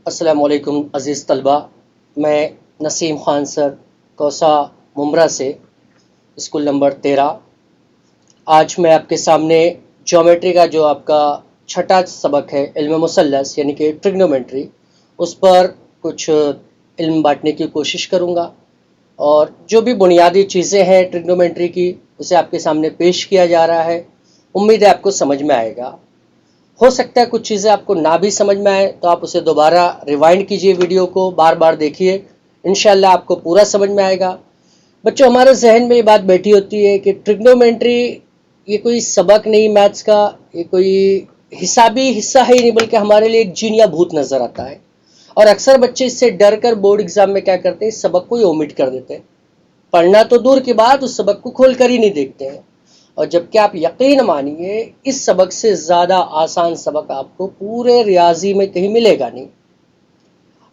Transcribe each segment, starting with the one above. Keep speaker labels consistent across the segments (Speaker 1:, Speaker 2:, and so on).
Speaker 1: السلام علیکم عزیز طلبہ، میں نسیم خان سر کوسا ممرہ سے اسکول نمبر 13۔ آج میں آپ کے سامنے جیومیٹری کا جو آپ کا چھٹا سبق ہے علم مثلث یعنی کہ ٹریگنومیٹری، اس پر کچھ علم بانٹنے کی کوشش کروں گا، اور جو بھی بنیادی چیزیں ہیں ٹریگنومیٹری کی اسے آپ کے سامنے پیش کیا جا رہا ہے۔ امید ہے آپ کو سمجھ میں آئے گا۔ ہو سکتا ہے کچھ چیزیں آپ کو نہ بھی سمجھ میں آئے تو آپ اسے دوبارہ ریوائنڈ کیجئے، ویڈیو کو بار بار دیکھیے، انشاءاللہ آپ کو پورا سمجھ میں آئے گا۔ بچوں، ہمارے ذہن میں یہ بات بیٹھی ہوتی ہے کہ ٹریگنومیٹری یہ کوئی سبق نہیں میتھس کا، یہ کوئی حسابی حصہ ہے نہیں، بلکہ ہمارے لیے ایک جین یا بھوت نظر آتا ہے، اور اکثر بچے اس سے ڈر کر بورڈ ایگزام میں کیا کرتے ہیں، اس سبق کو ہی اومٹ کر دیتے ہیں، پڑھنا تو دور کی بات اس سبق کو کھول کر ہی نہیں دیکھتے ہیں۔ اور جبکہ آپ یقین مانیے اس سبق سے زیادہ آسان سبق آپ کو پورے ریاضی میں کہیں ملے گا نہیں۔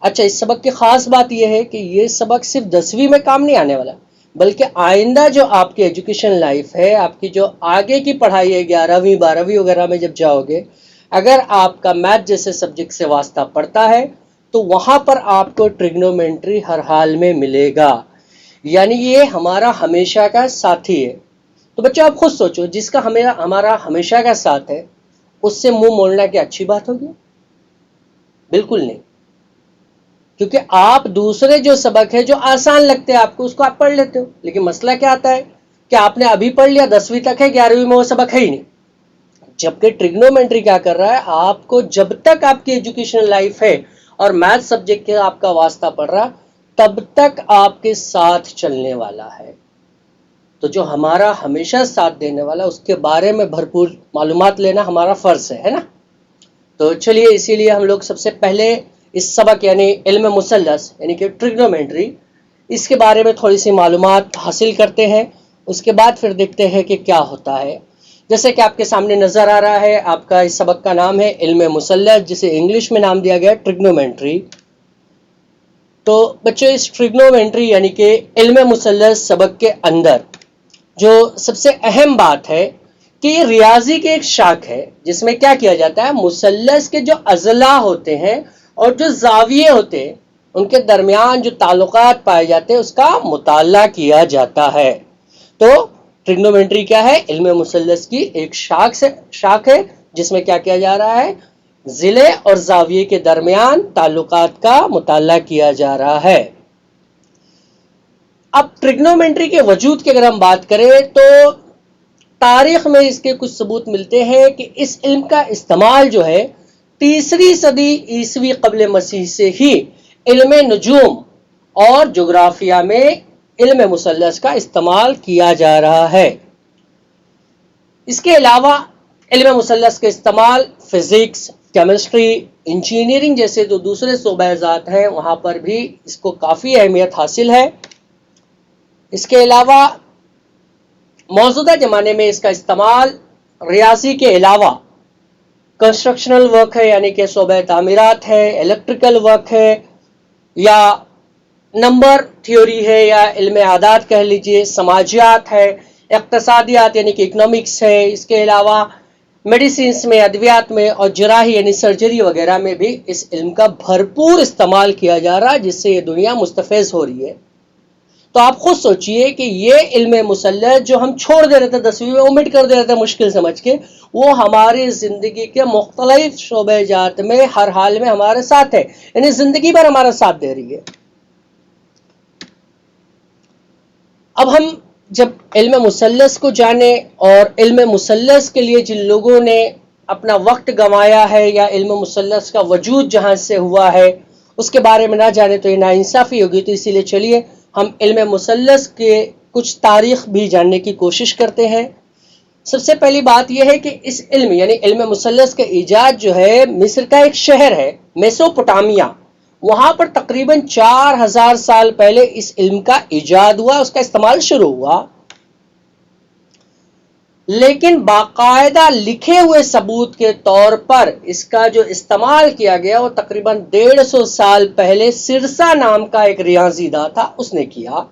Speaker 1: اچھا، اس سبق کی خاص بات یہ ہے کہ یہ سبق صرف 10ویں میں کام نہیں آنے والا، بلکہ آئندہ جو آپ کی ایجوکیشن لائف ہے، آپ کی جو آگے کی پڑھائی ہے 11ویں 12ویں وغیرہ میں جب جاؤ گے، اگر آپ کا میتھ جیسے سبجیکٹ سے واسطہ پڑتا ہے تو وہاں پر آپ کو ٹریگنومیٹری ہر حال میں ملے گا، یعنی یہ ہمارا ہمیشہ کا ساتھی ہے۔ تو بچوں، آپ خود سوچو، جس کا ہمارا ہمیشہ کا ساتھ ہے اس سے منہ موڑنا کیا اچھی بات ہوگی؟ بالکل نہیں، کیونکہ آپ دوسرے جو سبق ہے جو آسان لگتے ہیں آپ کو، اس کو آپ پڑھ لیتے ہو، لیکن مسئلہ کیا آتا ہے کہ آپ نے ابھی پڑھ لیا 10ویں تک ہے، 11ویں میں وہ سبق ہے ہی نہیں۔ جبکہ ٹریگنومیٹری کیا کر رہا ہے، آپ کو جب تک آپ کی ایجوکیشن لائف ہے اور میتھ سبجیکٹ کے آپ کا واسطہ پڑ رہا تب تک آپ کے ساتھ چلنے والا ہے۔ تو جو ہمارا ہمیشہ ساتھ دینے والا، اس کے بارے میں بھرپور معلومات لینا ہمارا فرض ہے نا؟ تو چلیے، اسی لیے ہم لوگ سب سے پہلے اس سبق یعنی علم مثلث یعنی کہ ٹریگنومیٹری، اس کے بارے میں تھوڑی سی معلومات حاصل کرتے ہیں، اس کے بعد پھر دیکھتے ہیں کہ کیا ہوتا ہے۔ جیسے کہ آپ کے سامنے نظر آ رہا ہے، آپ کا اس سبق کا نام ہے علم مثلث، جسے انگلش میں نام دیا گیا ٹریگنومیٹری۔ تو بچوں، اس ٹریگنومیٹری یعنی کہ علم مثلث سبق کے اندر جو سب سے اہم بات ہے کہ یہ ریاضی کے ایک شاخ ہے، جس میں کیا کیا جاتا ہے، مثلث کے جو اضلاع ہوتے ہیں اور جو زاویے ہوتے ہیں ان کے درمیان جو تعلقات پائے جاتے ہیں اس کا مطالعہ کیا جاتا ہے۔ تو ٹریگنومیٹری کیا ہے؟ علم مثلث کی ایک شاخ ہے، جس میں کیا کیا جا رہا ہے، ضلع اور زاویے کے درمیان تعلقات کا مطالعہ کیا جا رہا ہے۔ اب ٹریگنومیٹری کے وجود کی اگر ہم بات کریں تو تاریخ میں اس کے کچھ ثبوت ملتے ہیں کہ اس علم کا استعمال جو ہے 3 صدی عیسوی قبل مسیح سے ہی علم نجوم اور جغرافیہ میں علم مثلث کا استعمال کیا جا رہا ہے۔ اس کے علاوہ علم مثلث کے استعمال فزکس، کیمسٹری، انجینئرنگ جیسے جو دوسرے شعبہ ذات ہیں وہاں پر بھی اس کو کافی اہمیت حاصل ہے۔ اس کے علاوہ موجودہ زمانے میں اس کا استعمال ریاضی کے علاوہ کنسٹرکشنل ورک ہے، یعنی کہ شعبہ تعمیرات ہے، الیکٹریکل ورک ہے، یا نمبر تھیوری ہے، یا علم اعداد کہہ لیجئے، سماجیات ہے، اقتصادیات یعنی کہ اکنامکس ہے۔ اس کے علاوہ میڈیسنس میں، ادویات میں، اور جراحی یعنی سرجری وغیرہ میں بھی اس علم کا بھرپور استعمال کیا جا رہا ہے، جس سے یہ دنیا مستفیض ہو رہی ہے۔ تو آپ خود سوچئے کہ یہ علم مثلث جو ہم چھوڑ دے رہے تھے 10ویں میں، اومٹ کر دے رہے تھے مشکل سمجھ کے، وہ ہماری زندگی کے مختلف شعبہ جات میں ہر حال میں ہمارے ساتھ ہے، یعنی زندگی بھر ہمارا ساتھ دے رہی ہے۔ اب ہم جب علم مثلث کو جانیں اور علم مثلث کے لیے جن لوگوں نے اپنا وقت گنوایا ہے یا علم مثلث کا وجود جہاں سے ہوا ہے اس کے بارے میں نہ جانے تو یہ ناانصافی ہوگی، تو اسی لیے چلیے ہم علم مثلث کے کچھ تاریخ بھی جاننے کی کوشش کرتے ہیں۔ سب سے پہلی بات یہ ہے کہ اس علم یعنی علم مثلث کا ایجاد جو ہے مصر کا ایک شہر ہے میسوپوٹامیہ، وہاں پر تقریباً 4000 سال پہلے اس علم کا ایجاد ہوا، اس کا استعمال شروع ہوا۔ لیکن باقاعدہ لکھے ہوئے ثبوت کے طور پر اس کا جو استعمال کیا گیا وہ تقریباً 150 سال پہلے سرسا نام کا ایک ریاضی داں تھا، اس نے کیا۔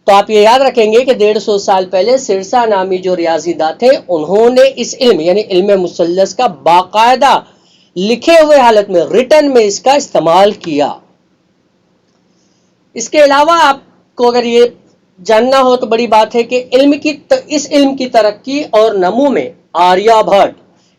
Speaker 1: تو آپ یہ یاد رکھیں گے کہ 150 سال پہلے سرسا نامی جو ریاضی داں تھے انہوں نے اس علم یعنی علم مثلث کا باقاعدہ لکھے ہوئے حالت میں ریٹن میں اس کا استعمال کیا۔ اس کے علاوہ آپ کو اگر یہ جاننا ہو تو بڑی بات ہے کہ اس علم کی ترقی اور نمو میں آریہ بھٹ،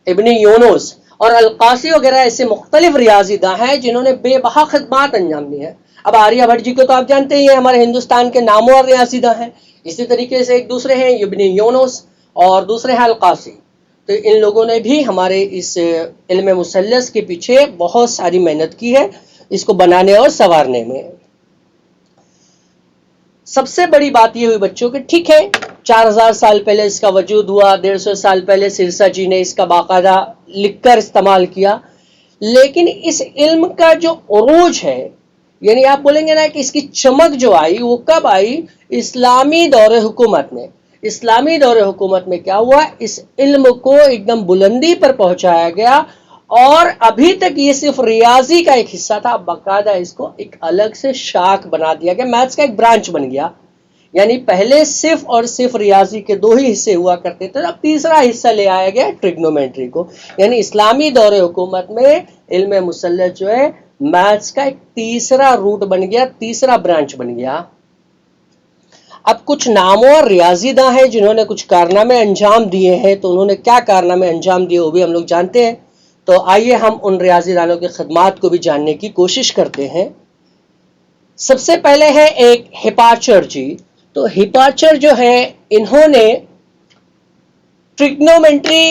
Speaker 1: ابن یونس اور القاسی وغیرہ ایسے مختلف ریاضی داں ہیں جنہوں نے بے بہا خدمات انجام دی ہیں۔ اب آریہ بھٹ جی کو تو آپ جانتے ہی ہیں، ہمارے ہندوستان کے نامور ریاضی داں ہیں۔ اسی طریقے سے ایک دوسرے ہیں ابن یونس اور دوسرے ہیں القاسی۔ تو ان لوگوں نے بھی ہمارے اس علم مثلث کے پیچھے بہت ساری محنت کی ہے اس کو بنانے اور سنوارنے میں۔ سب سے بڑی بات یہ ہوئی بچوں کہ ٹھیک ہے 4000 سال پہلے اس کا وجود ہوا، 150 سال پہلے سرسا جی نے اس کا باقاعدہ لکھ کر استعمال کیا، لیکن اس علم کا جو عروج ہے، یعنی آپ بولیں گے نا کہ اس کی چمک جو آئی وہ کب آئی؟ اسلامی دور حکومت میں۔ اسلامی دور حکومت میں کیا ہوا؟ اس علم کو ایک دم بلندی پر پہنچایا گیا، اور ابھی تک یہ صرف ریاضی کا ایک حصہ تھا، باقاعدہ اس کو ایک الگ سے شاخ بنا دیا گیا، میتھس کا ایک برانچ بن گیا۔ یعنی پہلے صرف اور صرف ریاضی کے 2 ہی حصے ہوا کرتے تھے، اب تیسرا حصہ لے آیا گیا ٹریگنومیٹری کو۔ یعنی اسلامی دور حکومت میں علم مثلث جو ہے میتھس کا ایک تیسرا روٹ بن گیا، تیسرا برانچ بن گیا۔ اب کچھ نامور ریاضی داں ہیں جنہوں نے کچھ کارنامے انجام دیے ہیں، تو انہوں نے کیا کارنامے انجام دیے وہ بھی ہم لوگ جانتے ہیں۔ تو آئیے ہم ان ریاضی دانوں کی خدمات کو بھی جاننے کی کوشش کرتے ہیں۔ سب سے پہلے ہے ایک ہپارچر جی۔ تو ہپارچر جو ہے انہوں نے ٹریگنومیٹری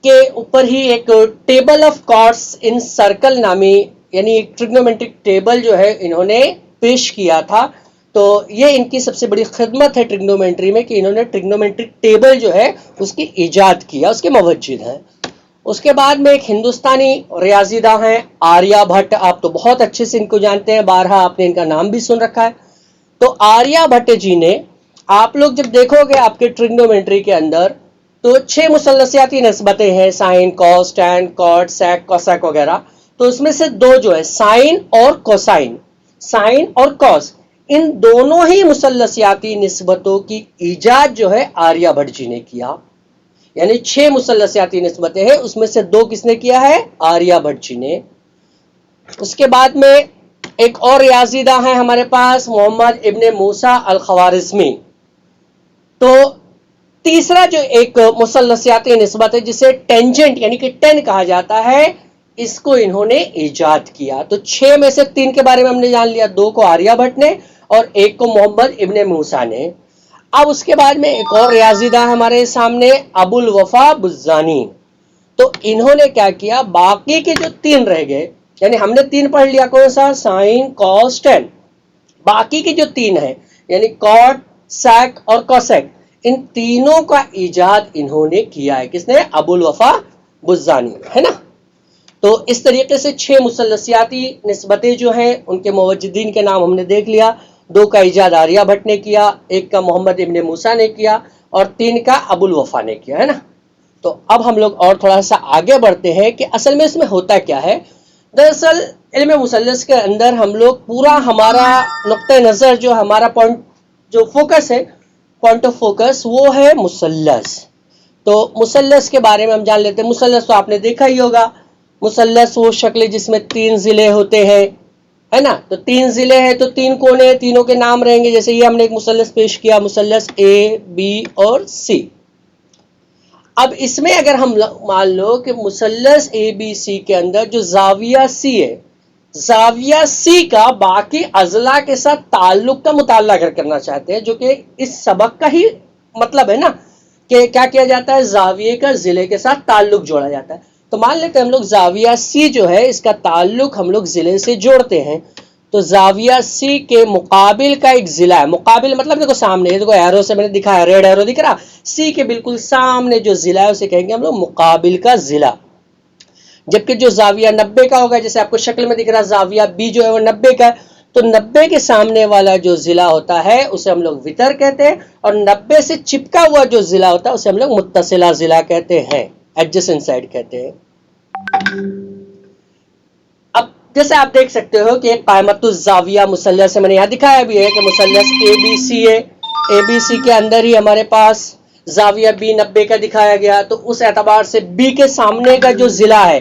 Speaker 1: کے اوپر ہی ایک table of cards in circle نامی، یعنی ایک ٹریگنومیٹرک ٹیبل جو ہے انہوں نے پیش کیا تھا۔ تو یہ ان کی سب سے بڑی خدمت ہے ٹریگنومیٹری میں کہ انہوں نے ٹریگنومیٹرک ٹیبل جو ہے اس کی ایجاد کیا، اس کے موجد ہیں۔ اس کے بعد میں ایک ہندوستانی ریاضی داں ہیں آریہ بھٹ، آپ تو بہت اچھے سے ان کو جانتے ہیں، بارہا آپ نے ان کا نام بھی سن رکھا ہے۔ تو آریہ بھٹ جی نے، آپ لوگ جب دیکھو گے آپ کے ٹریگنومیٹری کے اندر تو 6 مثلثیاتی نسبتیں ہیں، سائن، کاس، ٹین، کاٹ، سیک، کوسیک وغیرہ۔ تو اس میں سے 2 جو ہے سائن اور کوسائن، سائن اور کاس، ان دونوں ہی مثلثیاتی نسبتوں کی ایجاد جو ہے آریہ بھٹ جی نے کیا۔ یعنی 6 مثلثیاتی نسبتیں ہیں، اس میں سے 2 کس نے کیا ہے؟ آریہ بھٹ جی نے۔ اس کے بعد میں ایک اور ریاضی داں ہے ہمارے پاس محمد ابن موسیٰ الخوارزمی۔ تو تیسرا جو ایک مثلثیاتی نسبت ہے جسے ٹینجنٹ یعنی کہ 10 کہا جاتا ہے، اس کو انہوں نے ایجاد کیا۔ تو 6 میں سے 3 کے بارے میں ہم نے جان لیا، 2 کو آریہ بھٹ نے اور 1 کو محمد ابن موسیٰ نے۔ اب اس کے بعد میں ایک اور ریاضی داں ہمارے سامنے ابو الوفا بزانی۔ تو انہوں نے کیا کیا؟ باقی کے جو 3 رہ گئے، یعنی ہم نے 3 پڑھ لیا، کون سا؟ سائن، کاس، ٹین۔ باقی کے جو 3 ہیں یعنی کاٹ، سیک اور کوسیک، ان تینوں کا ایجاد انہوں نے کیا ہے۔ کس نے؟ ابو الوفا بزانی، ہے نا۔ تو اس طریقے سے 6 مثلثیاتی نسبتیں جو ہیں ان کے موجدین کے نام ہم نے دیکھ لیا۔ 2 کا ایجاد آریہ بھٹ نے کیا، 1 کا محمد ابن موسیٰ نے کیا اور 3 کا ابو الوفا نے کیا، ہے نا۔ تو اب ہم لوگ اور تھوڑا سا آگے بڑھتے ہیں کہ اصل میں اس میں ہوتا کیا ہے۔ دراصل علم مثلث کے اندر ہم لوگ پورا ہمارا نقطہ نظر جو ہمارا پوائنٹ جو فوکس ہے، پوائنٹ آف فوکس، وہ ہے مثلث۔ تو مثلث کے بارے میں ہم جان لیتے ہیں۔ مثلث تو آپ نے دیکھا ہی ہوگا، مثلث وہ شکل جس میں 3 ضلع ہوتے ہیں، ہے نا۔ تو 3 ضلع ہیں تو 3 کونے، تینوں کے نام رہیں گے۔ جیسے یہ ہم نے ایک مثلث پیش کیا، مثلث اے، بی اور سی۔ اب اس میں اگر ہم مان لو کہ مثلث اے بی سی کے اندر جو زاویہ سی ہے، زاویہ سی کا باقی اضلاع کے ساتھ تعلق کا مطالعہ اگر کرنا چاہتے ہیں، جو کہ اس سبق کا ہی مطلب ہے نا کہ کیا کیا جاتا ہے؟ زاویے کا ضلع کے ساتھ تعلق جوڑا جاتا ہے۔ تو مان لیتے ہیں ہم لوگ زاویہ سی جو ہے اس کا تعلق ہم لوگ ضلع سے جوڑتے ہیں، تو زاویہ سی کے مقابل کا ایک ضلع ہے، مقابل مطلب دیکھو سامنے، یہ دیکھو ایرو سے میں نے دکھایا، ریڈ ایرو دکھ رہا، سی کے بالکل سامنے جو ضلع ہے اسے کہیں گے ہم لوگ مقابل کا ضلع۔ جبکہ جو زاویہ 90 کا ہوگا، جیسے آپ کو شکل میں دکھ رہا زاویہ بی جو ہے وہ 90 کا ہے، تو 90 کے سامنے والا جو ضلع ہوتا ہے اسے ہم لوگ وتر کہتے ہیں، اور 90 سے چپکا ہوا جو ضلع ہوتا ہے اسے ہم لوگ متصلہ ضلع کہتے ہیں، ایڈجسنٹ سائڈ کہتے ہیں۔ اب جیسے آپ دیکھ سکتے ہو کہ قائمۃ الزاویہ مثلث ہے، میں نے یہاں دکھایا بھی ہے کہ مثلث اے بی سی ہے، اے بی سی کے اندر ہی ہمارے پاس زاویہ بی 90 کا دکھایا گیا، تو اس اعتبار سے بی کے سامنے کا جو ضلع ہے،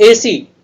Speaker 1: AC,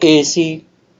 Speaker 1: AC,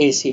Speaker 1: AC।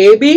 Speaker 1: AB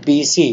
Speaker 1: BC,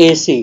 Speaker 1: AC,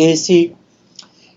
Speaker 1: AC।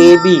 Speaker 1: AB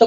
Speaker 1: تو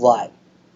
Speaker 1: y।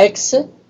Speaker 1: x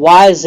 Speaker 1: YZ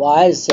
Speaker 1: YZ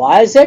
Speaker 1: YZ,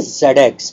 Speaker 1: ZX।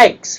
Speaker 1: x।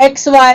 Speaker 1: XY।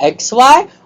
Speaker 1: XY,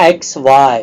Speaker 1: XY।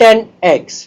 Speaker 1: 10x।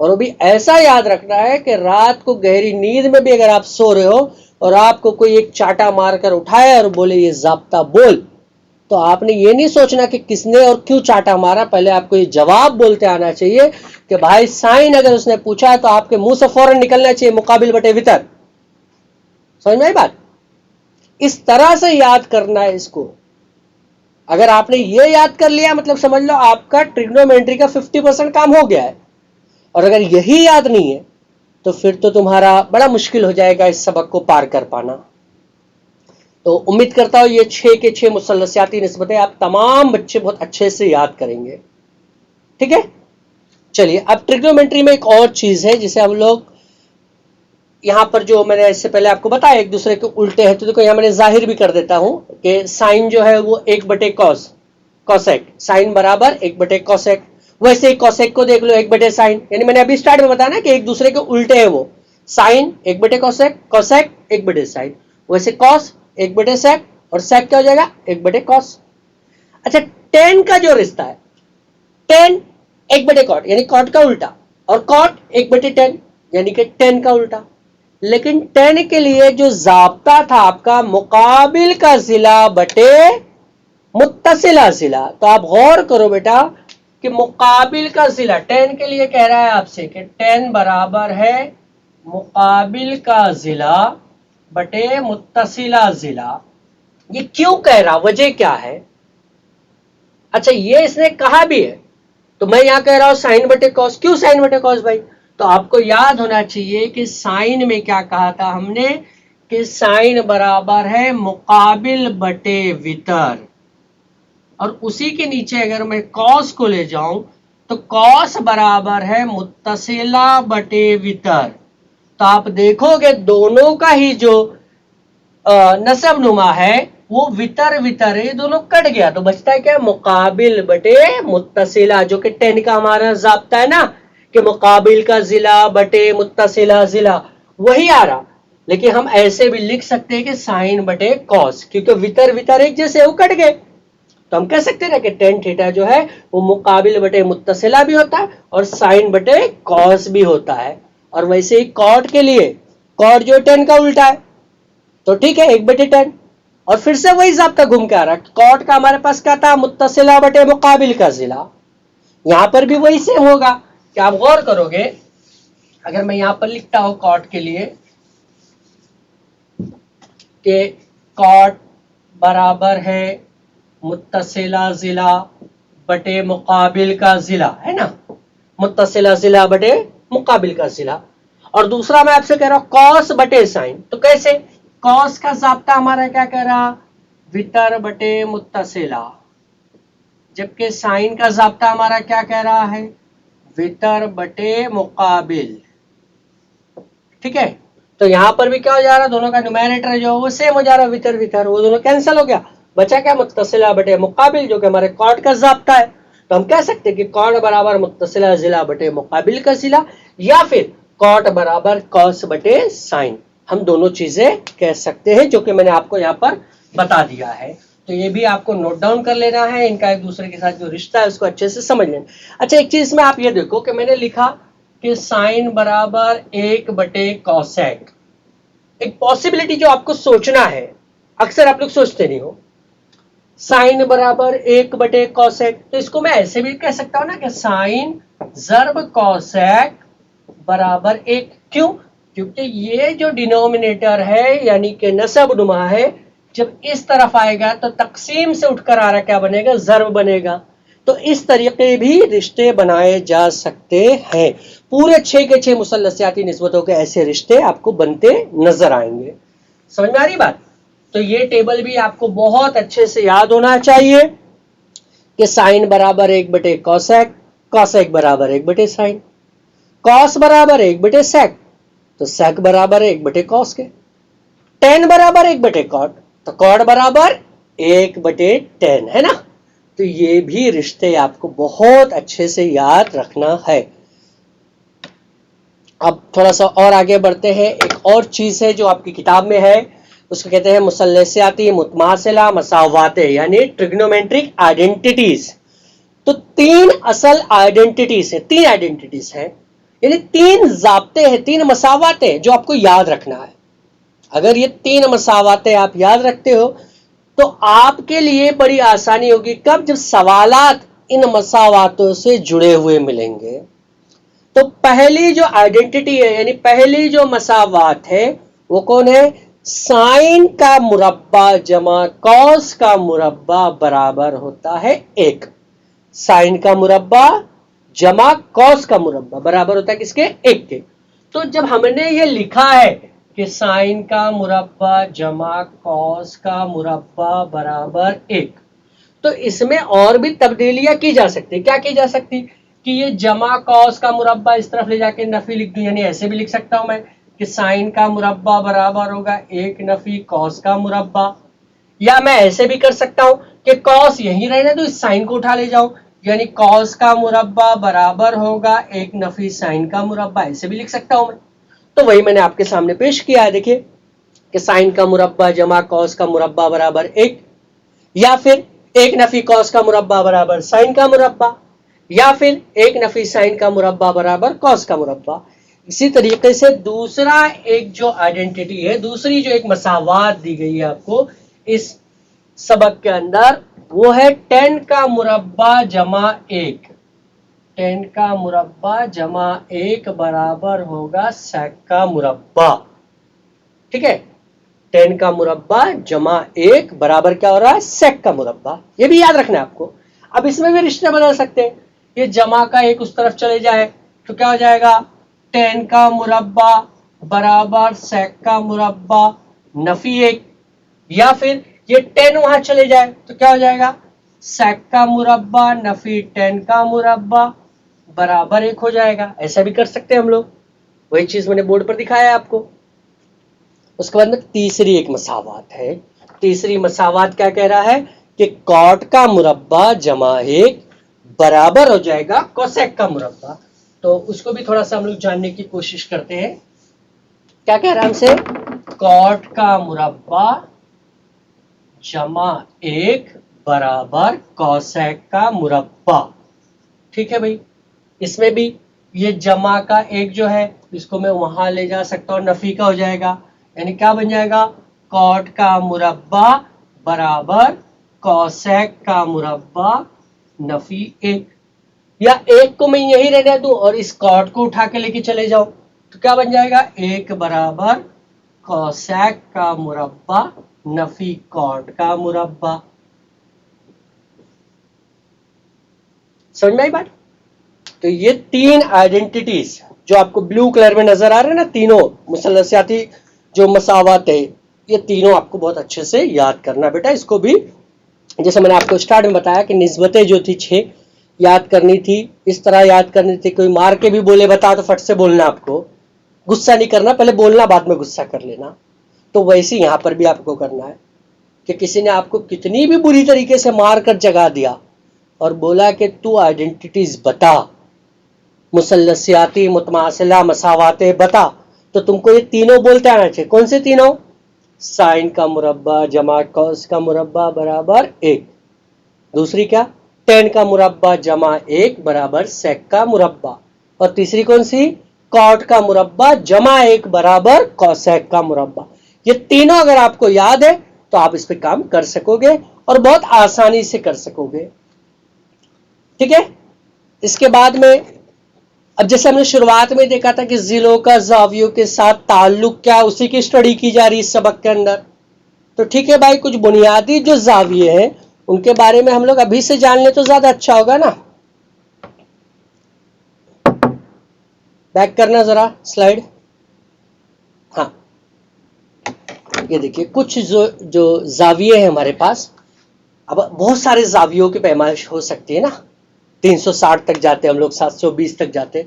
Speaker 1: اور وہ بھی ایسا یاد رکھنا ہے کہ رات کو گہری نیند میں بھی اگر آپ سو رہے ہو اور آپ کو کوئی ایک چاٹا مار کر اٹھائے اور بولے یہ ضابطہ بول، تو آپ نے یہ نہیں سوچنا کہ کس نے اور کیوں چاٹا مارا، پہلے آپ کو یہ جواب بولتے آنا چاہیے کہ بھائی سائن اگر اس نے پوچھا تو آپ کے منہ سے فوراً نکلنا چاہیے مقابل بٹے وتر. سمجھ میں آئی بات؟ اس طرح سے یاد کرنا ہے اس کو. اگر آپ نے یہ یاد کر لیا مطلب سمجھ لو آپ کا ٹریگنومیٹری کا 50% کام ہو گیا ہے. اور اگر یہی یاد نہیں ہے تو پھر تو تمہارا بڑا مشکل ہو جائے گا اس سبق کو پار کر پانا. تو امید کرتا ہوں یہ 6 کے 6 مثلثیاتی نسبتیں آپ تمام بچے بہت اچھے سے یاد کریں گے. ٹھیک ہے، چلیے اب ٹریگنومیٹری میں ایک اور چیز ہے جسے ہم لوگ یہاں پر جو میں نے اس سے پہلے آپ کو بتایا ایک دوسرے کے الٹے ہے، تو دیکھو یہاں میں نے ظاہر بھی کر دیتا ہوں کہ سائن جو ہے وہ 1/cos کوسیک، سائن برابر 1/کوسیک. ویسے ہی کوسیک کو دیکھ لو 1/سائن، یعنی میں نے ابھی اسٹارٹ میں بتایا نا کہ ایک دوسرے کے الٹے ہے وہ سائن 1/کوسیک، کوسیک 1/سائن. ویسے کوس 1/سیک اور سیک کیا ہو جائے گا 1/کوس. اچھا ٹین کا جو رشتہ ہے، ٹین 1/کاٹ یعنی کاٹ کا الٹا، اور کاٹ 1/10 یعنی کہ ٹین کا الٹا. لیکن ٹین کے لیے جو ضابطہ تھا آپ کا مقابل کا ضلع بٹے متصلہ ضلع، تو آپ غور کرو بیٹا کہ مقابل کا ضلع ٹین کے لیے کہہ رہا ہے آپ سے کہ ٹین برابر ہے مقابل کا ضلع بٹے متصلہ ضلع. یہ کیوں کہہ رہا، وجہ کیا ہے؟ اچھا یہ اس نے کہا بھی ہے تو میں یہاں کہہ رہا ہوں سائن بٹے کوس. کیوں سائن بٹے کوس بھائی؟ تو آپ کو یاد ہونا چاہیے کہ سائن میں کیا کہا تھا ہم نے کہ سائن برابر ہے مقابل بٹے وتر، اور اسی کے نیچے اگر میں کوس کو لے جاؤں تو کوس برابر ہے متصلہ بٹے وتر. تو آپ دیکھو گے دونوں کا ہی جو نسب نما ہے وہ وتر وتر ہے، دونوں کٹ گیا تو بچتا ہے کیا مقابل بٹے متصلہ، جو کہ 10 کا ہمارا ضابطہ ہے نا کہ مقابل کا ضلع بٹے متصلہ ضلع، وہی آ رہا. لیکن ہم ایسے بھی لکھ سکتے ہیں کہ سائن بٹے کوس، کیونکہ وتر وتر ایک جیسے وہ کٹ گئے تو ہم کہہ سکتے ہیں کہ ٹین تھیٹا جو ہے وہ مقابل بٹے متصلہ بھی ہوتا ہے اور سائن بٹے کوس بھی ہوتا ہے. اور ویسے ہی کاٹ کے لیے کاٹ جو 10 کا الٹا ہے تو ٹھیک ہے 1/10، اور پھر سے وہی ضابطہ گھوم کے آ رہا ہے. کاٹ کا ہمارے پاس کیا تھا متصلہ بٹے مقابل کا ضلع، یہاں پر بھی وہی سیم ہوگا. کیا آپ غور کرو گے اگر میں یہاں پر لکھتا ہوں کاٹ کے لیے کہ کاٹ برابر ہے متصلہ ضلع بٹے مقابل کا ضلع، ہے نا، متصلہ ضلع بٹے مقابل کا ضلع. اور دوسرا میں آپ سے کہہ رہا ہوں کوس بٹے سائن، تو کیسے؟ کوس کا ضابطہ ہمارا کیا کہہ رہا وتر بٹے متصلہ، جبکہ سائن کا ضابطہ ہمارا کیا کہہ رہا ہے وتر بٹے مقابل. ٹھیک ہے، تو یہاں پر بھی کیا ہو جا رہا دونوں کا نومینیٹر جو وہ سیم ہو جا رہا وتر وتر، وہ دونوں کینسل ہو گیا، بچا کیا متصلہ بٹے مقابل جو کہ ہمارے کاٹ کا ضابطہ ہے. تو ہم کہہ سکتے کہ کاٹ برابر متصلہ ضلع بٹے مقابل کا ضلع، یا پھر کاٹ برابر کوس بٹے سائن. ہم دونوں چیزیں کہہ سکتے ہیں جو کہ میں نے آپ کو یہاں پر بتا دیا ہے. تو یہ بھی آپ کو نوٹ ڈاؤن کر لینا ہے، ان کا ایک دوسرے کے ساتھ جو رشتہ ہے اس کو اچھے سے سمجھ لینا. اچھا ایک چیز میں آپ یہ دیکھو کہ میں نے لکھا کہ سائن برابر 1/کوسیک. ایک پاسبلٹی جو آپ کو سوچنا ہے، اکثر آپ لوگ سوچتے نہیں ہو، سائن برابر 1/کوسیک، تو اس کو میں ایسے بھی کہہ سکتا ہوں نا کہ سائن ضرب کوسیک برابر 1. کیوں؟ کیونکہ یہ جو ڈینومینیٹر ہے یعنی کہ نسب نما ہے، جب اس طرف آئے گا تو تقسیم سے اٹھ کر آ رہا کیا بنے گا ضرب بنے گا. تو اس طریقے بھی رشتے بنائے جا سکتے ہیں. پورے 6 کے 6 مثلثیاتی نسبتوں کے ایسے رشتے آپ کو بنتے نظر آئیں گے. سمجھ میں آ رہی بات؟ تو یہ ٹیبل بھی آپ کو بہت اچھے سے یاد ہونا چاہیے کہ سائن برابر 1/کوسیک، کوسیک برابر 1/سائن، کوس برابر 1/سیک، تو سیک برابر 1/کوس کے، ٹین برابر 1/کاٹ، تو کاٹ برابر 1/10 ہے نا. تو یہ بھی رشتے آپ کو بہت اچھے سے یاد رکھنا ہے. اب تھوڑا سا اور آگے بڑھتے ہیں. ایک اور چیز ہے جو آپ کی کتاب میں ہے، اس کو کہتے ہیں مثلثیاتی متماثلہ مساواتیں، یعنی ٹریگنومیٹرک آئیڈینٹیٹیز. تو 3 اصل آئیڈینٹیٹیز ہیں، 3 آئیڈینٹیٹیز ہیں. یعنی 3 ضابطے ہیں، 3 مساوات ہیں جو آپ کو یاد رکھنا ہے. اگر یہ 3 مساواتیں آپ یاد رکھتے ہو تو آپ کے لیے بڑی آسانی ہوگی. کب؟ جب سوالات ان مساواتوں سے جڑے ہوئے ملیں گے. تو پہلی جو آئیڈینٹی ہے، یعنی پہلی جو مساوات ہے وہ کون ہے؟ سائن کا مربع جمع کوس کا مربع برابر ہوتا ہے 1. سائن کا مربع جمع کوس کا مربع برابر ہوتا ہے کس کے؟ 1 کے. تو جب ہم نے یہ لکھا ہے کہ سائن کا مربع جمع کوس کا مربع برابر 1، تو اس میں اور بھی تبدیلیاں کی جا سکتی. کیا کی جا سکتی؟ کہ یہ جمع کوس کا مربع اس طرف لے جا کے نفی لکھ دوں، یعنی ایسے بھی لکھ سکتا ہوں میں کہ سائن کا مربع برابر ہوگا 1 نفی کوس کا مربع. یا میں ایسے بھی کر سکتا ہوں کہ کوس یہیں رہنے دو، اس سائن کو اٹھا لے جاؤں، یعنی کوس کا مربع برابر ہوگا 1 نفی سائن کا مربع. ایسے بھی لکھ سکتا ہوں میں. تو وہی میں نے آپ کے سامنے پیش کیا ہے. دیکھیے کہ سائن کا مربع جمع کوس کا مربع برابر 1، یا پھر 1 نفی کوس کا مربع برابر سائن کا مربع، یا پھر 1 نفی سائن کا مربع برابر کوس کا مربع. اسی طریقے سے دوسرا ایک جو آئیڈینٹی ہے، دوسری جو ایک مساوات دی گئی ہے آپ کو اس سبق کے اندر، وہ ہے tan کا مربع جمع 1. tan کا مربع جمع 1 برابر ہوگا sec کا مربع. ٹھیک ہے؟ tan کا مربع جمع 1 برابر کیا ہو رہا ہے؟ sec کا مربع. یہ بھی یاد رکھنا ہے آپ کو. اب اس میں بھی رشتہ بدل سکتے ہیں. یہ جمع کا 1 اس طرف چلے جائے تو کیا ہو جائے گا؟ tan کا مربع برابر sec کا مربع نفی 1. یا پھر یہ tan وہاں چلے جائے تو کیا ہو جائے گا؟ sec کا مربع نفی tan کا مربع برابر 1 ہو جائے گا. ایسا بھی کر سکتے ہیں ہم لوگ. وہی چیز میں نے بورڈ پر دکھایا ہے آپ کو. اس کے بعد میں تیسری ایک مساوات ہے. تیسری مساوات کیا کہہ رہا ہے؟ کہ cot کا مربع جمع 1 برابر ہو جائے گا cosec کا مربع. تو اس کو بھی تھوڑا سا ہم لوگ جاننے کی کوشش کرتے ہیں. کیا کہہ رہا ہے ہم سے؟ cot کا مربع جمع 1 برابر cosec کا مربع. ٹھیک ہے بھائی. اس میں بھی یہ جمع کا 1 جو ہے اس کو میں وہاں لے جا سکتا ہوں، نفی کا ہو جائے گا. یعنی کیا بن جائے گا؟ cot کا مربع برابر cosec کا مربع نفی 1. یا 1 کو میں یہی رہنے دوں اور اس cot کو اٹھا کے لے کے چلے جاؤ تو کیا بن جائے گا؟ 1 برابر cosec کا مربع نفی cot کا مربع. سمجھ میں آئی بات؟ تو یہ 3 آئیڈینٹیز جو آپ کو بلو کلر میں نظر آ رہے ہیں نا، تینوں مثلثیاتی جو مساوات ہے، یہ تینوں آپ کو بہت اچھے سے یاد کرنا بیٹا. اس کو بھی جیسے میں نے آپ کو اسٹارٹ میں بتایا کہ نسبتیں جو تھی 6 یاد کرنی تھی، اس طرح یاد کرنی تھی. کوئی مار کے بھی بولے بتا تو فٹ سے بولنا، آپ کو غصہ نہیں کرنا، پہلے بولنا بعد میں غصہ کر لینا. تو ویسے یہاں پر بھی آپ کو کرنا ہے کہ کسی نے آپ کو کتنی بھی بری طریقے سے مار کر جگا دیا اور بولا کہ تو آئیڈینٹیز بتا، مثلثیاتی متماثلہ مساواتیں بتا، تو تم کو یہ تینوں بولتے آنا چاہیے. کون سے تینوں؟ سائن کا مربع جمع کوس کا مربع برابر 1. دوسری کیا؟ tan کا مربع جمع 1 برابر sec کا مربع. اور تیسری کون سی؟ cot کا مربع جمع 1 برابر cosec کا مربع. یہ تینوں اگر آپ کو یاد ہے تو آپ اس پہ کام کر سکو گے اور بہت آسانی سے کر سکو گے. ٹھیک ہے؟ اس کے بعد میں اب جیسے ہم نے شروعات میں دیکھا تھا کہ ضلعوں کا زاویوں کے ساتھ تعلق کیا، اسی کی اسٹڈی کی جا رہی اس سبق کے اندر. تو ٹھیک ہے بھائی، کچھ بنیادی جو زاویے ہیں ان کے بارے میں ہم لوگ ابھی سے جان لیں تو زیادہ اچھا ہوگا نا. بیک کرنا ذرا سلائیڈ. ہاں، یہ دیکھیے کچھ جو زاویے ہیں ہمارے پاس. اب بہت سارے زاویوں کی پیمائش ہو سکتی ہے نا، 360 تک جاتے ہم لوگ، 720 تک جاتے.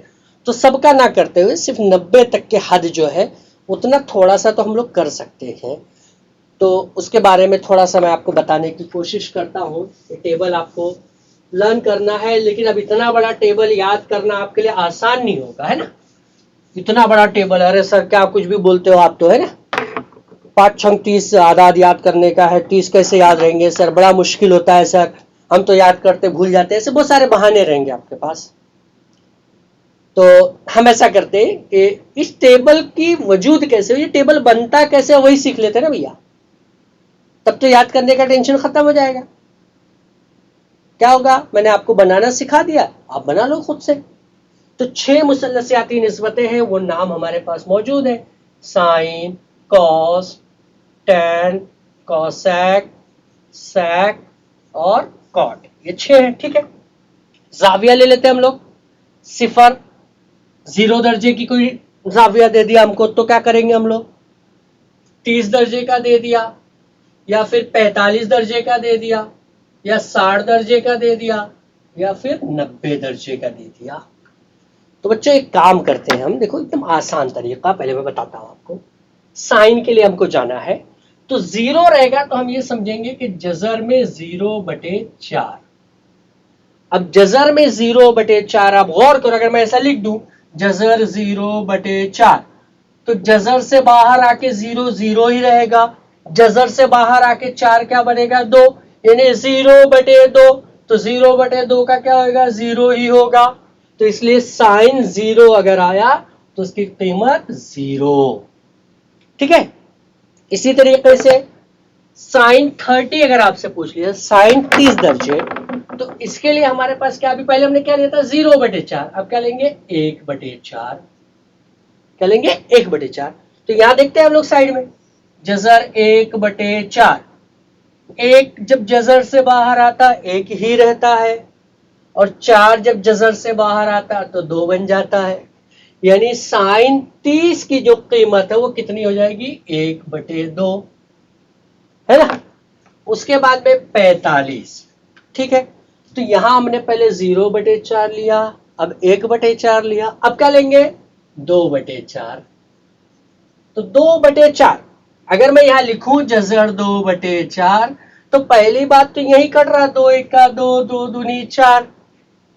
Speaker 1: تو سب کا نہ کرتے ہوئے صرف 90 تک کے حد جو ہے اتنا تھوڑا سا تو ہم لوگ کر سکتے ہیں. تو اس کے بارے میں تھوڑا سا میں آپ کو بتانے کی کوشش کرتا ہوں. یہ ٹیبل آپ کو لرن کرنا ہے، لیکن اب اتنا بڑا ٹیبل یاد کرنا آپ کے لیے آسان نہیں ہوگا، ہے نا. اتنا بڑا ٹیبل، ارے سر کیا کچھ بھی بولتے ہو آپ تو، ہے نا. 5 چھنگ 30 اعداد یاد کرنے کا ہے، 30 کیسے یاد رہیں گے سر، بڑا مشکل ہوتا ہے سر، ہم تو یاد کرتے بھول جاتے ہیں. ایسے بہت سارے بہانے رہیں گے آپ کے پاس. تو ہم ایسا کرتے ہیں کہ اس ٹیبل کی وجود کیسے ہو، یہ ٹیبل بنتا کیسے وہی سیکھ لیتے نا بھیا، تب تو یاد کرنے کا ٹینشن ختم ہو جائے گا. کیا ہوگا، میں نے آپ کو بنانا سکھا دیا، آپ بنا لو خود سے. تو 6 مثلثیاتی نسبتیں ہیں، وہ نام ہمارے پاس موجود ہیں: سائن، کاس، ٹین، کوسیک، سیک اور کاٹ. یہ 6 ہیں. ٹھیک ہے، زاویہ لے لیتے ہیں ہم لوگ. 0 0 درجے کی کوئی زاویہ دے دیا ہم کو تو کیا کریں گے ہم لوگ؟ 30 درجے کا دے دیا، یا پھر 45 درجے کا دے دیا، یا 60 درجے کا دے دیا، یا پھر 90 درجے کا دے دیا. تو بچوں ایک کام کرتے ہیں ہم، دیکھو ایک دم آسان طریقہ پہلے میں بتاتا ہوں آپ کو. سائن کے لیے ہم کو جانا ہے تو 0 رہے گا تو ہم یہ سمجھیں گے کہ جذر میں 0/4. اب جذر میں 0/4 آپ غور کرو، اگر میں ایسا لکھ دوں جذر 0/4 تو جذر سے باہر آ کے 0 0 ہی رہے گا، جذر سے باہر آ کے 4 کیا بنے گا 2، یعنی 0/2. تو 0/2 کا کیا ہوگا 0 ہی ہوگا. تو اس لیے سائن 0 اگر آیا تو اس کی قیمت 0. ٹھیک ہے، اسی طریقے سے سائن 30 اگر آپ سے پوچھ لیا سائن 30 درجے، تو اس کے لیے ہمارے پاس کیا، ابھی پہلے ہم نے کیا لیا تھا 0/4، اب کیا لیں گے 1/4. کیا لیں گے 1/4. تو یہاں دیکھتے ہیں ہم لوگ سائڈ میں جذر 1/4، ایک جب جذر سے باہر آتا 1 ہی رہتا ہے، اور 4 جب جذر سے باہر آتا تو 2 بن جاتا ہے. یعنی سائن 30 کی جو قیمت ہے وہ کتنی ہو جائے گی 1/2 ہے نا. اس کے بعد میں 45. ٹھیک ہے، تو یہاں ہم نے پہلے 0/4 لیا، اب 1/4 لیا، اب کیا لیں گے 2/4. تو 2/4 اگر میں یہاں لکھوں جذر 2/4 تو پہلی بات تو یہی کٹ رہا، 2 1 کا 2، 2 دونی 4،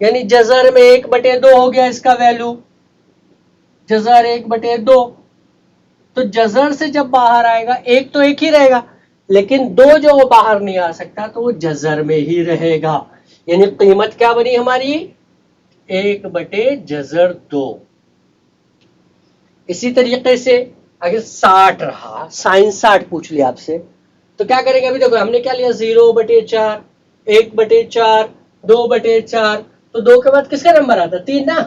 Speaker 1: یعنی جذر میں 1/2 ہو گیا اس کا ویلو، جذر 1/2. تو جذر سے جب باہر آئے گا ایک تو ایک ہی رہے گا، لیکن 2 جو وہ باہر نہیں آ سکتا تو وہ جذر میں ہی رہے گا. یعنی قیمت کیا بنی ہماری 1/2. اسی طریقے سے اگر 60 رہا، سائن 60 پوچھ لیا آپ سے تو کیا کریں گے؟ ابھی دیکھو ہم نے کیا لیا 0/4، 1/4، 2/4. تو 2 کے بعد کس کا نمبر آتا 3 نا،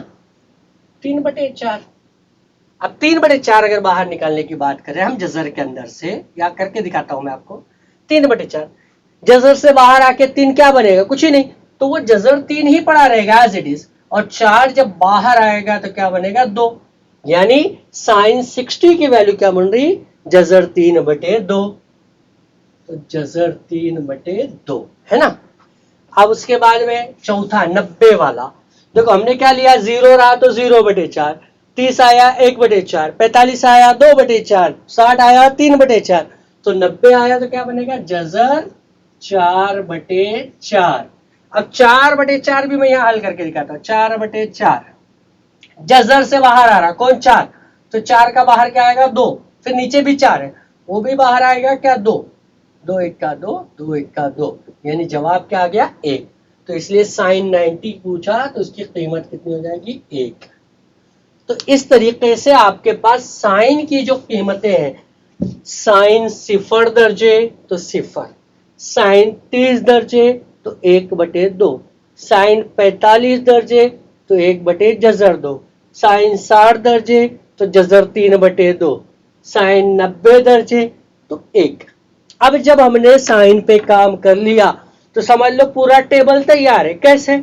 Speaker 1: 3/4. اب 3/4 اگر باہر نکالنے کی بات کریں ہم جذر کے اندر سے، یا کر کے دکھاتا ہوں میں آپ کو. 3/4 جذر سے باہر آ کے 3 کیا بنے گا کچھ ہی نہیں، تو وہ جذر 3 ہی پڑا رہے گا ایز اٹ از، اور 4 جب باہر آئے گا تو کیا بنے گا 2. یعنی سائن 60 کی ویلو کیا بن رہی جذر 3/2. تو جذر 3/2 ہے نا. اب اس کے بعد میں چوتھا 90 والا، دیکھو ہم نے کیا لیا 0 رہا تو 0/4، 30 آیا 1/4، 45 آیا 2/4، 60 آیا 3/4. تو 90 آیا تو کیا بنے گا جذر 4/4. اب 4/4 بھی میں یہاں حل کر کے دکھاتا ہوں. 4/4 جذر سے باہر آ رہا کون 4، تو 4 کا باہر کیا آئے گا 2، پھر نیچے بھی 4 ہے وہ بھی باہر آئے گا کیا 2، 2 1 کا 2، 2 1 کا 2، یعنی جواب کیا آ گیا 1. تو اس لیے سائن 90 پوچھا تو اس کی قیمت کتنی ہو جائے گی 1. تو اس طریقے سے آپ کے پاس سائن کی جو قیمتیں ہیں، سائن 0 درجے تو 0، سائن 30 درجے تو 1/2، سائن 45 درجے تو 1/جذر 2، سائن 60 درجے تو جذر 3/2، سائن 90 درجے تو 1. اب جب ہم نے سائن پہ کام کر لیا تو سمجھ لو پورا ٹیبل تیار ہے. کیسے؟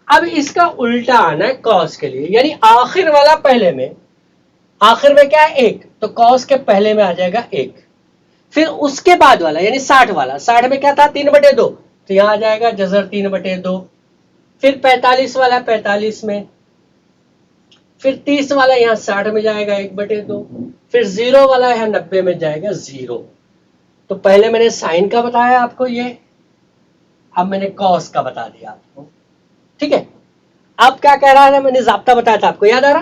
Speaker 1: اب اس کا الٹا آنا ہے کاس کے لیے، یعنی آخر والا پہلے میں، آخر میں کیا ہے 1، تو کاس کے پہلے میں آ جائے گا 1. پھر اس کے بعد والا یعنی 60 والا، 60 میں کیا تھا 3/2، تو یہاں آ جائے گا جذر 3/2. پھر 45 والا 45 میں، پھر 30 والا یہاں 60 میں جائے گا 1/2، پھر 0 والا یہاں 90 میں جائے گا 0. تو پہلے میں نے سائن کا بتایا آپ کو یہ، اب میں نے کاس کا بتا دیا آپ کو. ٹھیک ہے، اب کیا کہہ رہا ہے میں نے ضابطہ بتایا تھا آپ کو یاد آ رہا،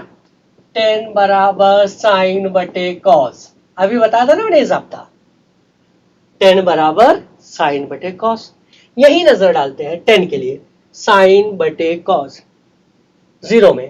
Speaker 1: tan برابر سائن بٹے کاس. ابھی بتا دو نا میں نے ضابطہ، tan برابر سائن بٹے کاس. یہی نظر ڈالتے ہیں 10 کے لیے، سائن بٹے کاس 0 میں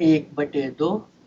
Speaker 1: 1/2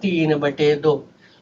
Speaker 1: 3/2।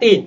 Speaker 1: 3,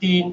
Speaker 1: 3।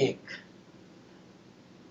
Speaker 1: 1।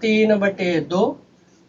Speaker 1: 3/2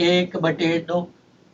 Speaker 1: 1/2।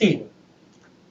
Speaker 1: 3।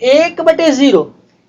Speaker 1: 1/0,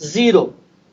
Speaker 1: 0।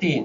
Speaker 1: 3,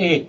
Speaker 1: 1,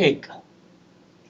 Speaker 1: 1।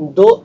Speaker 1: 2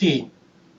Speaker 1: 3।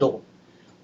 Speaker 1: 2।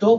Speaker 1: 2।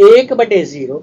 Speaker 1: 1/0,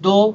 Speaker 1: 2,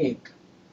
Speaker 1: 1।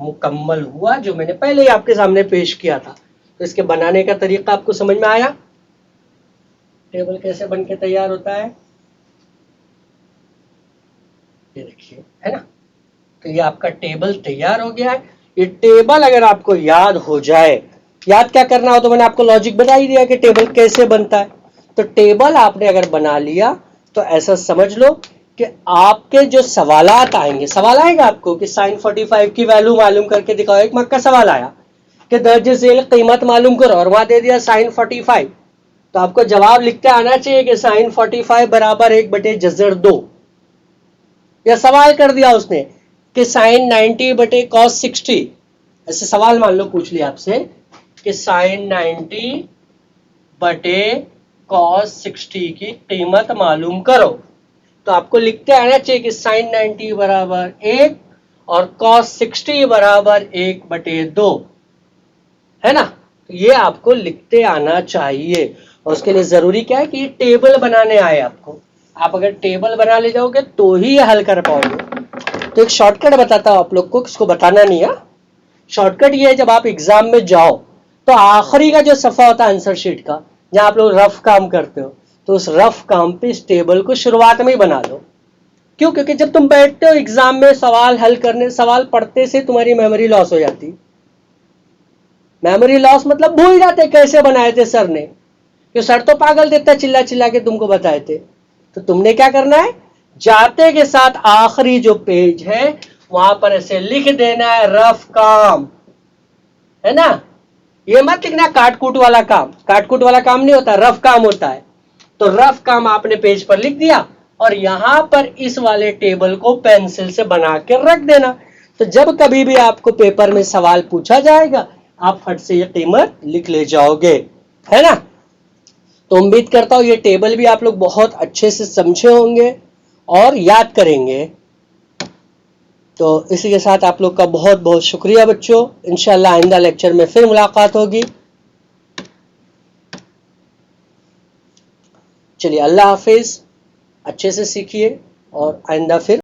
Speaker 1: مکمل ہوا جو میں نے پہلے ہی آپ کے سامنے پیش کیا تھا. تو اس کے بنانے کا طریقہ آپ کو سمجھ میں آیا؟ ٹیبل کیسے بن کے تیار ہوتا ہے یہ دیکھیے ہے نا. تو یہ آپ کا ٹیبل تیار ہو گیا ہے. یہ ٹیبل اگر آپ کو یاد ہو جائے, یاد کیا کرنا ہو تو میں نے آپ کو لاجک بتا ہی دیا کہ ٹیبل کیسے بنتا ہے. تو ٹیبل آپ نے اگر بنا لیا تو ایسا سمجھ لو کہ آپ کے جو سوالات آئیں گے, سوال آئے گا آپ کو کہ سائن 45 کی ویلو معلوم کر کے دکھاؤ. ایک مارک کا سوال آیا کہ درج ذیل قیمت معلوم کرو اور وہاں دے دیا سائن 45, تو آپ کو جواب لکھتے آنا چاہیے کہ سائن 45 برابر 1/جذر 2. یا سوال کر دیا اس نے کہ سائن 90/cos 60, ایسے سوال مان لو پوچھ لیا آپ سے کہ سائن 90/cos 60 کی قیمت معلوم کرو, تو آپ کو لکھتے آنا چاہیے کہ سائن 90 برابر 1 اور cos 60 برابر 1/2 ہے نا. تو یہ آپ کو لکھتے آنا چاہیے. اور اس کے لیے ضروری کیا ہے کہ یہ ٹیبل بنانے آئے آپ کو. آپ اگر ٹیبل بنا لے جاؤ گے تو ہی یہ حل کر پاؤ گے. تو ایک شارٹ کٹ بتاتا ہوں آپ لوگ کو, اس کو بتانا نہیں ہے. شارٹ کٹ یہ ہے, جب آپ ایگزام میں جاؤ تو آخری کا جو صفحہ ہوتا ہے آنسر شیٹ کا, جہاں آپ لوگ رف کام کرتے ہو, تو اس رف کام پہ اس ٹیبل کو شروعات میں ہی بنا لو. کیوں؟ کیونکہ جب تم بیٹھتے ہو ایگزام میں سوال حل کرنے, سوال پڑھتے سے تمہاری میموری لاس ہو جاتی. میموری لاس مطلب بھول جاتے کیسے بنائے تھے سر نے, کہ سر تو پاگل دیتا چلا چلا کے تم کو بتائے تھے. تو تم نے کیا کرنا ہے, جاتے کے ساتھ آخری جو پیج ہے وہاں پر ایسے لکھ دینا ہے رف کام, ہے نا. یہ مت لکھنا کاٹ کوٹ والا کام, کاٹ کوٹ والا کام نہیں ہوتا, رف کام ہوتا ہے. تو رف کام آپ نے پیج پر لکھ دیا اور یہاں پر اس والے ٹیبل کو پینسل سے بنا کے رکھ دینا. تو جب کبھی بھی آپ کو پیپر میں سوال پوچھا جائے گا آپ فٹ سے یہ قیمت لکھ لے جاؤ گے, ہے نا. تو امید کرتا ہوں یہ ٹیبل بھی آپ لوگ بہت اچھے سے سمجھے ہوں گے اور یاد کریں گے. تو اسی کے ساتھ آپ لوگ کا بہت بہت شکریہ بچوں. انشاءاللہ آئندہ لیکچر میں پھر ملاقات ہوگی. چلیے اللہ حافظ, اچھے سے سیکھیے اور آئندہ پھر